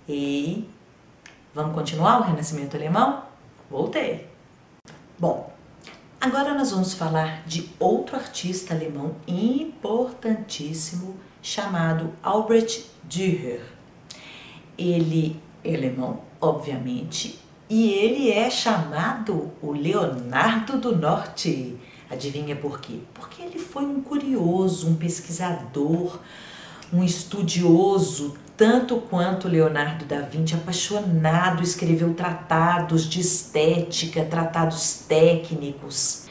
E vamos continuar o Renascimento Alemão? Voltei! Bom, agora nós vamos falar de outro artista alemão importantíssimo chamado Albrecht Dürer. Ele é alemão, obviamente, e ele é chamado o Leonardo do Norte. Adivinha por quê? Porque ele foi um curioso, um pesquisador, um estudioso, tanto quanto Leonardo da Vinci, apaixonado, escreveu tratados de estética, tratados técnicos.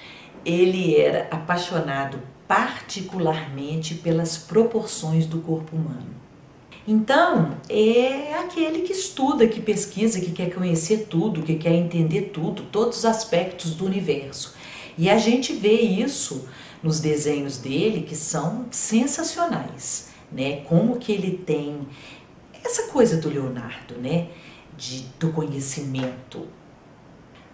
Ele era apaixonado particularmente pelas proporções do corpo humano. Então, é aquele que estuda, que pesquisa, que quer conhecer tudo, que quer entender tudo, todos os aspectos do universo. E a gente vê isso nos desenhos dele, que são sensacionais, né? Como que ele tem essa coisa do Leonardo, né? Do conhecimento.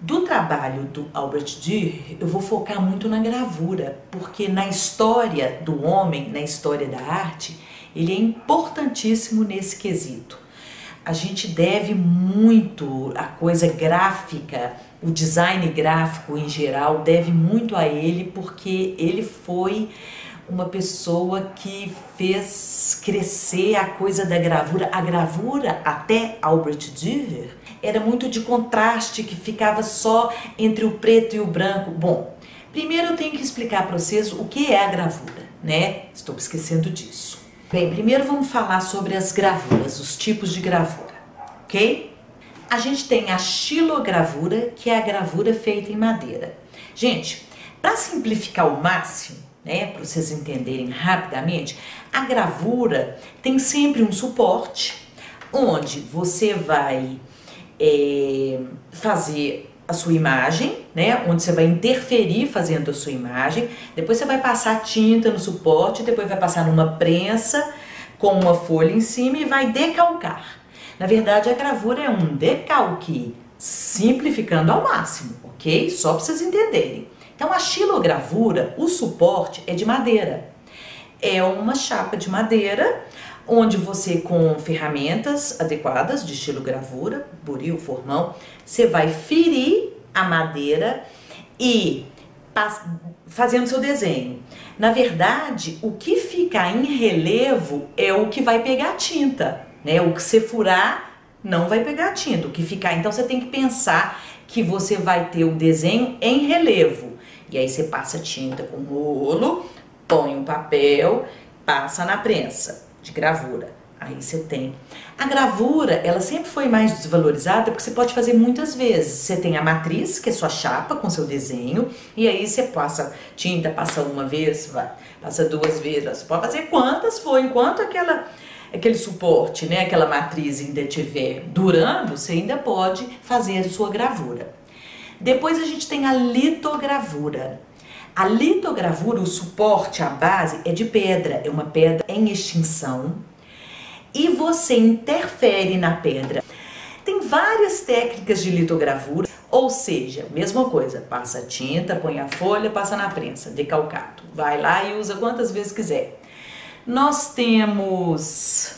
Do trabalho do Albrecht Dürer, eu vou focar muito na gravura, porque na história do homem, na história da arte, ele é importantíssimo nesse quesito. A gente deve muito a coisa gráfica, o design gráfico em geral, deve muito a ele, porque ele foi uma pessoa que fez crescer a coisa da gravura. A gravura, até Albrecht Dürer, era muito de contraste, que ficava só entre o preto e o branco. Bom, primeiro eu tenho que explicar para vocês o que é a gravura, né? Estou esquecendo disso. Bem, primeiro vamos falar sobre as gravuras, os tipos de gravura, ok? A gente tem a xilogravura, que é a gravura feita em madeira. Gente, para simplificar ao máximo, né, para vocês entenderem rapidamente, a gravura tem sempre um suporte, onde você vai fazer a sua imagem, né, onde você vai interferir fazendo a sua imagem, depois você vai passar tinta no suporte, depois vai passar numa prensa com uma folha em cima e vai decalcar. Na verdade, a gravura é um decalque, simplificando ao máximo, ok? Só para vocês entenderem. Então, a xilogravura, o suporte é de madeira. É uma chapa de madeira, onde você, com ferramentas adequadas de xilogravura, buril, formão, você vai ferir a madeira e fazendo seu desenho. Na verdade, o que fica em relevo é o que vai pegar tinta, né? O que você furar não vai pegar tinta, o que ficar. Então, você tem que pensar que você vai ter o desenho em relevo. E aí você passa tinta com rolo, põe um papel, passa na prensa de gravura. Aí você tem. A gravura, ela sempre foi mais desvalorizada porque você pode fazer muitas vezes. Você tem a matriz, que é sua chapa com seu desenho, e aí você passa tinta, passa uma vez, passa duas vezes. Você pode fazer quantas for, enquanto aquele suporte, né, aquela matriz ainda estiver durando, você ainda pode fazer a sua gravura. Depois a gente tem a litogravura. A litogravura, o suporte, a base é de pedra, é uma pedra em extinção e você interfere na pedra. Tem várias técnicas de litogravura, ou seja, mesma coisa, passa tinta, põe a folha, passa na prensa, decalcado. Vai lá e usa quantas vezes quiser. Nós temos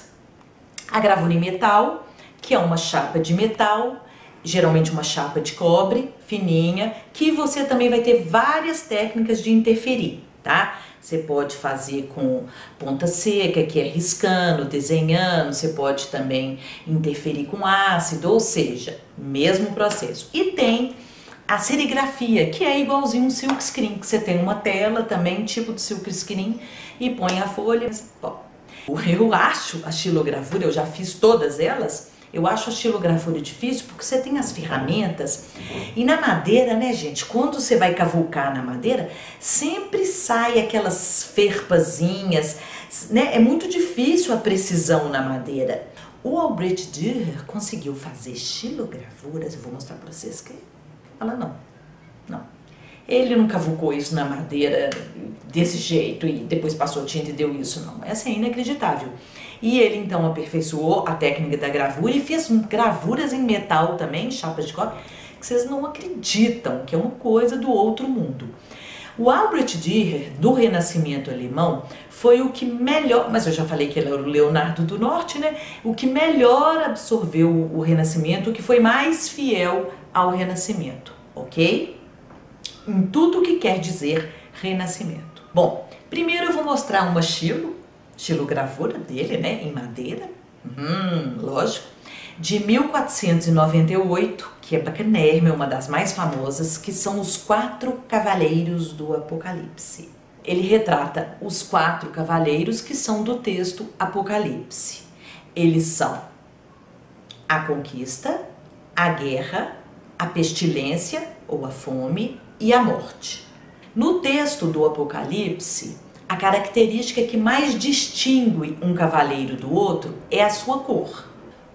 a gravura em metal, que é uma chapa de metal, geralmente uma chapa de cobre, fininha, que você também vai ter várias técnicas de interferir, tá? Você pode fazer com ponta seca, que é riscando, desenhando, você pode também interferir com ácido, ou seja, mesmo processo. E tem a serigrafia, que é igualzinho um silkscreen, que você tem uma tela também, tipo de silkscreen, e põe a folha. Bom, eu acho a xilogravura, eu já fiz todas elas. Eu acho a xilogravura difícil porque você tem as ferramentas e na madeira, né, gente, quando você vai cavucar na madeira, sempre sai aquelas ferpazinhas, né, é muito difícil a precisão na madeira. O Albrecht Dürer conseguiu fazer xilogravuras, eu vou mostrar pra vocês que ela não. Ele não cavucou isso na madeira desse jeito e depois passou tinta e deu isso, não. Essa é inacreditável. E ele então aperfeiçoou a técnica da gravura e fez gravuras em metal também, chapas de cobre, que vocês não acreditam, que é uma coisa do outro mundo. O Albrecht Dürer, do Renascimento alemão, foi o que melhor, mas eu já falei que ele era o Leonardo do Norte, né? O que melhor absorveu o Renascimento, o que foi mais fiel ao Renascimento, ok? Em tudo o que quer dizer Renascimento. Bom, primeiro eu vou mostrar uma xilogravura dele, né, em madeira, lógico, de 1498, que é bacanérrima, é uma das mais famosas, que são os 4 cavaleiros do Apocalipse. Ele retrata os 4 cavaleiros que são do texto Apocalipse. Eles são a conquista, a guerra, a pestilência ou a fome e a morte. No texto do Apocalipse, a característica que mais distingue um cavaleiro do outro é a sua cor.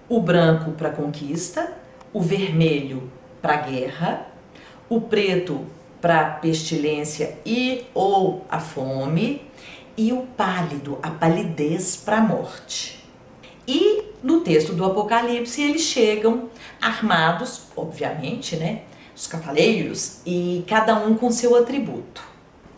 O branco para a conquista, o vermelho para a guerra, o preto para a pestilência e ou a fome, e o pálido, a palidez, para a morte. E no texto do Apocalipse eles chegam armados, obviamente, né, os cavaleiros, e cada um com seu atributo.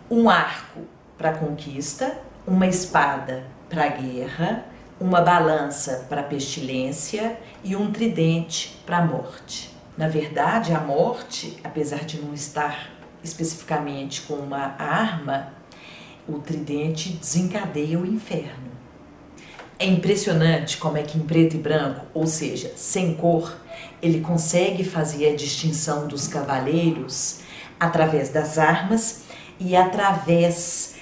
Um arco para a conquista, uma espada para a guerra, uma balança para a pestilência e um tridente para a morte. Na verdade, a morte, apesar de não estar especificamente com uma arma, o tridente desencadeia o inferno. É impressionante como é que em preto e branco, ou seja, sem cor, ele consegue fazer a distinção dos cavaleiros através das armas e através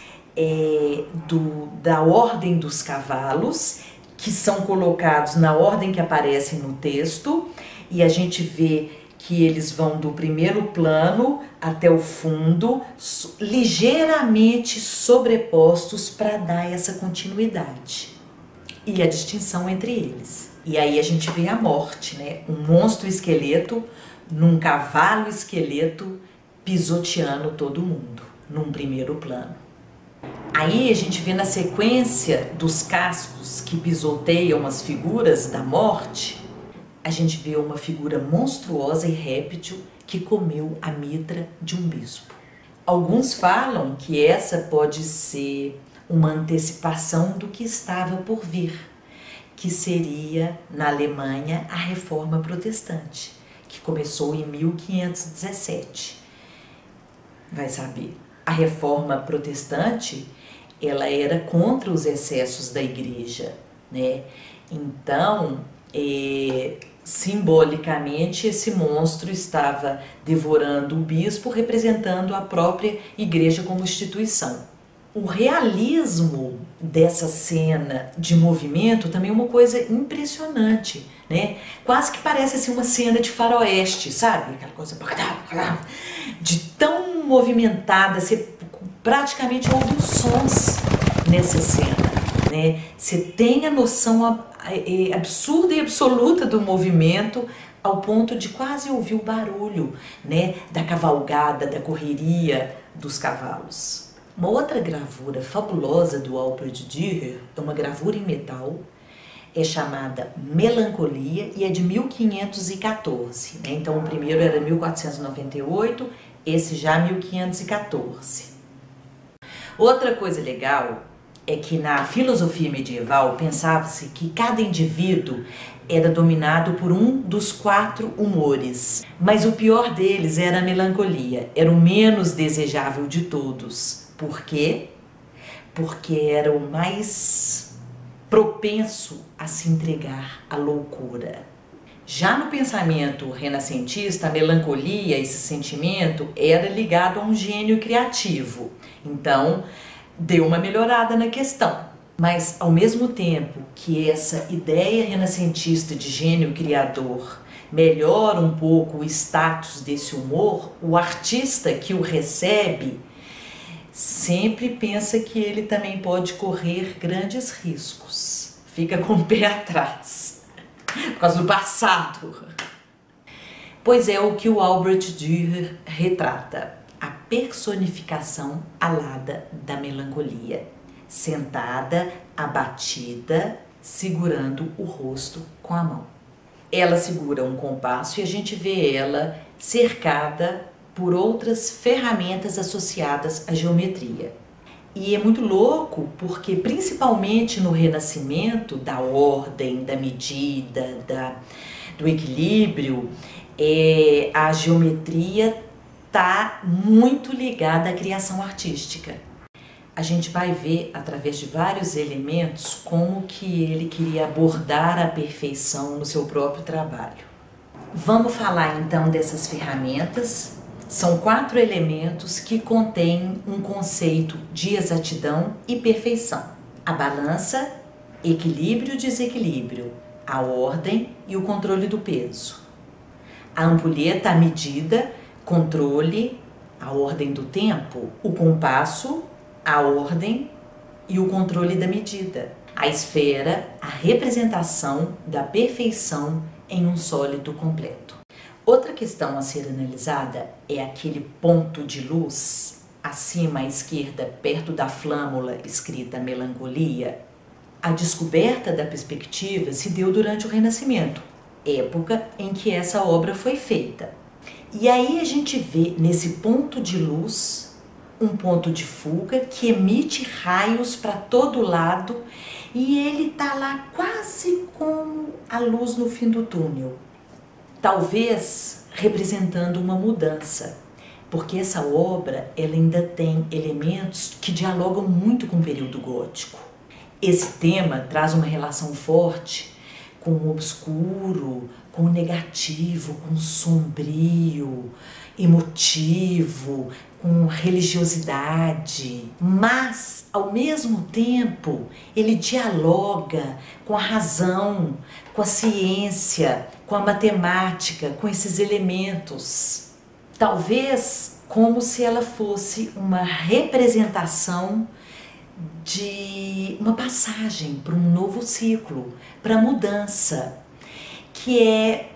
da ordem dos cavalos, que são colocados na ordem que aparece no texto, e a gente vê que eles vão do primeiro plano até o fundo, ligeiramente sobrepostos para dar essa continuidade e a distinção entre eles. E aí a gente vê a morte, né? Um monstro esqueleto num cavalo esqueleto pisoteando todo mundo, num primeiro plano. Aí a gente vê na sequência dos cascos que pisoteiam as figuras da morte, a gente vê uma figura monstruosa e réptil que comeu a mitra de um bispo. Alguns falam que essa pode ser uma antecipação do que estava por vir, que seria na Alemanha a Reforma Protestante, que começou em 1517. Vai saber, a Reforma Protestante, ela era contra os excessos da igreja, né? Então, simbolicamente, esse monstro estava devorando o bispo, representando a própria igreja como instituição. O realismo dessa cena de movimento também é uma coisa impressionante, né? Quase que parece assim uma cena de faroeste, sabe? Aquela coisa de tão movimentada, você praticamente ouve os sons nessa cena, né? Você tem a noção absurda e absoluta do movimento, ao ponto de quase ouvir o barulho, né, da cavalgada, da correria dos cavalos. Uma outra gravura fabulosa do Albrecht Dürer é uma gravura em metal, é chamada Melancolia e é de 1514, né? Então o primeiro era 1498, esse já 1514. Outra coisa legal é que na filosofia medieval pensava-se que cada indivíduo era dominado por um dos 4 humores, mas o pior deles era a melancolia, era o menos desejável de todos. Por quê? Porque era o mais propenso a se entregar à loucura. Já no pensamento renascentista, a melancolia, esse sentimento, era ligado a um gênio criativo. Então, deu uma melhorada na questão. Mas, ao mesmo tempo que essa ideia renascentista de gênio criador melhora um pouco o status desse humor, o artista que o recebe sempre pensa que ele também pode correr grandes riscos. Fica com o pé atrás, por causa do passado. Pois é o que o Albrecht Dürer retrata, a personificação alada da melancolia, sentada, abatida, segurando o rosto com a mão. Ela segura um compasso e a gente vê ela cercada por outras ferramentas associadas à geometria. E é muito louco porque, principalmente no Renascimento, da ordem, da medida, do equilíbrio, a geometria está muito ligada à criação artística. A gente vai ver, através de vários elementos, como que ele queria abordar a perfeição no seu próprio trabalho. Vamos falar então dessas ferramentas. São 4 elementos que contêm um conceito de exatidão e perfeição: a balança, equilíbrio e desequilíbrio, a ordem e o controle do peso. A ampulheta, a medida, controle, a ordem do tempo, o compasso, a ordem e o controle da medida. A esfera, a representação da perfeição em um sólido completo. Outra questão a ser analisada é aquele ponto de luz acima à esquerda, perto da flâmula escrita melancolia. A descoberta da perspectiva se deu durante o Renascimento, época em que essa obra foi feita. E aí a gente vê nesse ponto de luz um ponto de fuga que emite raios para todo lado e ele está lá quase como a luz no fim do túnel. Talvez representando uma mudança, porque essa obra ela ainda tem elementos que dialogam muito com o período gótico. Esse tema traz uma relação forte com o obscuro, com o negativo, com o sombrio, emotivo, com religiosidade, mas ao mesmo tempo ele dialoga com a razão, com a ciência, com a matemática, com esses elementos. Talvez como se ela fosse uma representação de uma passagem para um novo ciclo, para a mudança, que é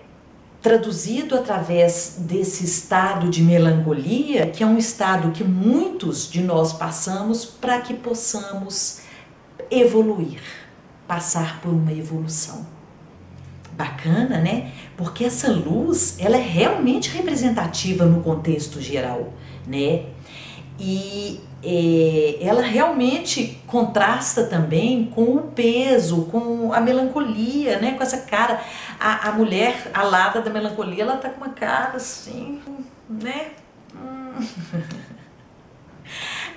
traduzido através desse estado de melancolia, que é um estado que muitos de nós passamos para que possamos evoluir, passar por uma evolução. Bacana, né? Porque essa luz, ela é realmente representativa no contexto geral, né? E ela realmente contrasta também com o peso, com a melancolia, né? Com essa cara. A mulher alada da melancolia, ela tá com uma cara assim, né?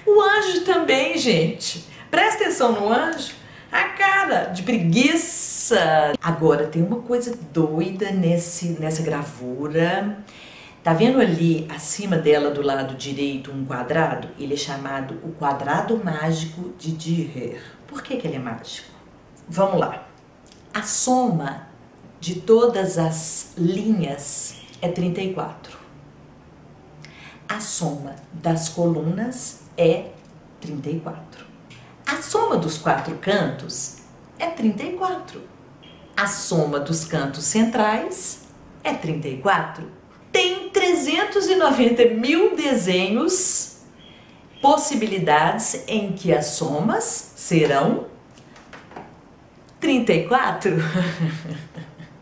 O anjo também, gente. Presta atenção no anjo. A cara de preguiça. Agora, tem uma coisa doida nessa gravura. Tá vendo ali acima dela, do lado direito, um quadrado? Ele é chamado o quadrado mágico de Dürer. Por que ele é mágico? Vamos lá. A soma de todas as linhas é 34. A soma das colunas é 34. A soma dos 4 cantos é 34. A soma dos cantos centrais é 34. Tem 390 mil desenhos, possibilidades em que as somas serão 34.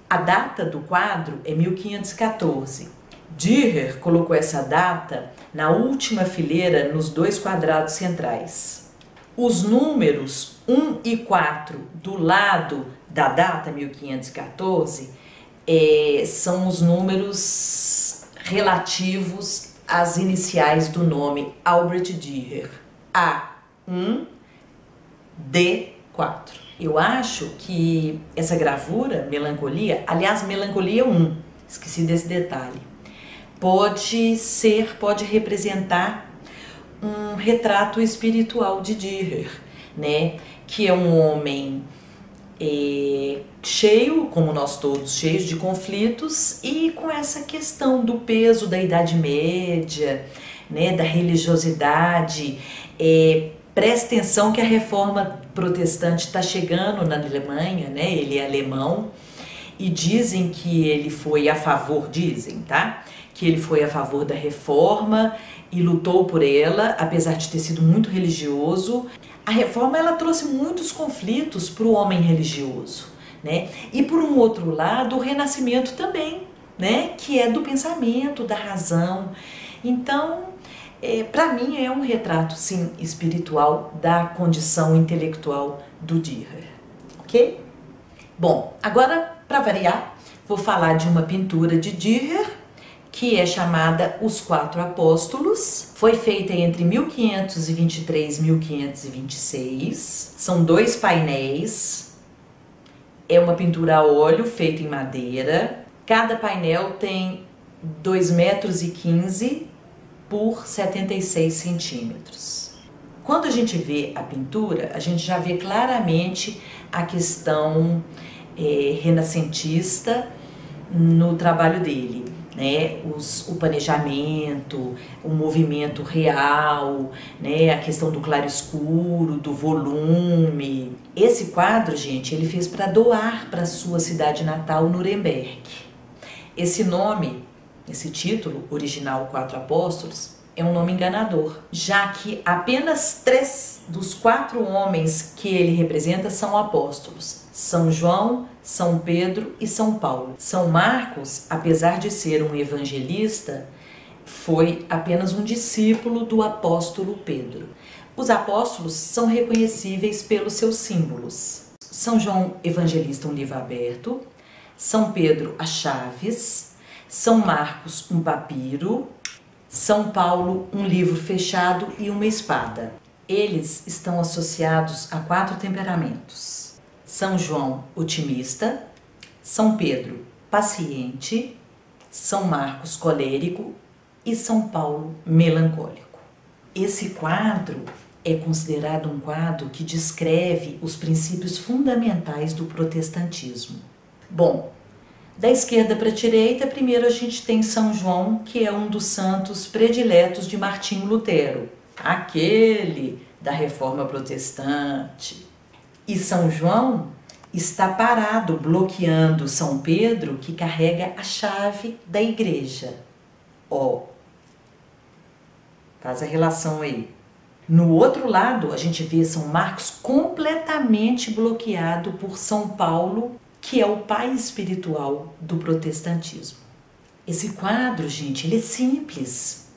A data do quadro é 1514. Dürer colocou essa data na última fileira nos 2 quadrados centrais. Os números 1 e 4 do lado da data 1514 são os números relativos às iniciais do nome Albrecht Dürer. A1, D4. Eu acho que essa gravura, Melancolia, aliás, Melancolia 1, esqueci desse detalhe, pode representar um retrato espiritual de Dürer, né? Que é um homem cheio, como nós todos, cheios de conflitos e com essa questão do peso da Idade Média, né? Da religiosidade. Presta atenção que a reforma protestante está chegando na Alemanha, né? Ele é alemão e dizem que ele foi a favor, que ele foi a favor da reforma e lutou por ela, apesar de ter sido muito religioso. A reforma ela trouxe muitos conflitos para o homem religioso, né? E por um outro lado, o Renascimento também, né? Que é do pensamento, da razão. Então, para mim é um retrato, sim, espiritual da condição intelectual do Dürer, ok? Bom, agora, para variar, vou falar de uma pintura de Dürer, que é chamada Os Quatro Apóstolos. Foi feita entre 1523 e 1526. São 2 painéis. É uma pintura a óleo feita em madeira. Cada painel tem 2,15 metros por 76 centímetros. Quando a gente vê a pintura, a gente já vê claramente a questão renascentista no trabalho dele, né? O planejamento, o movimento real, né? A questão do claro-escuro, do volume. Esse quadro, gente, ele fez para doar para sua cidade natal, Nuremberg. Esse nome, esse título original, Quatro Apóstolos, é um nome enganador, já que apenas 3 dos 4 homens que ele representa são apóstolos: São João, São Pedro e São Paulo. São Marcos, apesar de ser um evangelista, foi apenas um discípulo do apóstolo Pedro. Os apóstolos são reconhecíveis pelos seus símbolos. São João Evangelista, um livro aberto; São Pedro, as chaves; São Marcos, um papiro; São Paulo, um livro fechado e uma espada. Eles estão associados a 4 temperamentos: São João, otimista; São Pedro, paciente; São Marcos, colérico; e São Paulo, melancólico. Esse quadro é considerado um quadro que descreve os princípios fundamentais do protestantismo. Bom, da esquerda para a direita, primeiro a gente tem São João, que é um dos santos prediletos de Martinho Lutero, aquele da Reforma Protestante. E São João está parado, bloqueando São Pedro, que carrega a chave da igreja. Ó, faz a relação aí. No outro lado, a gente vê São Marcos completamente bloqueado por São Paulo, que é o pai espiritual do protestantismo. Esse quadro, gente, ele é simples.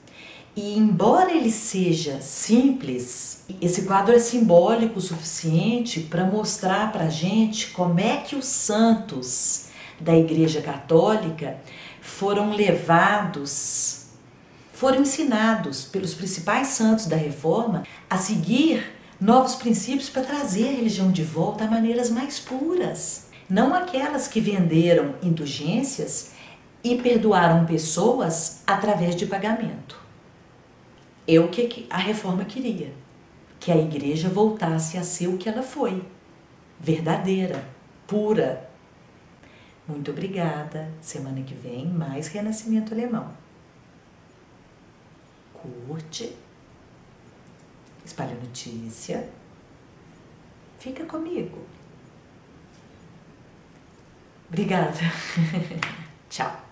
E embora ele seja simples, esse quadro é simbólico o suficiente para mostrar para a gente como é que os santos da Igreja Católica foram levados, foram ensinados pelos principais santos da Reforma a seguir novos princípios para trazer a religião de volta a maneiras mais puras. Não aquelas que venderam indulgências e perdoaram pessoas através de pagamento. É o que a Reforma queria, que a igreja voltasse a ser o que ela foi, verdadeira, pura. Muito obrigada. Semana que vem, mais Renascimento Alemão. Curte, espalha notícia, fica comigo. Obrigada. Tchau.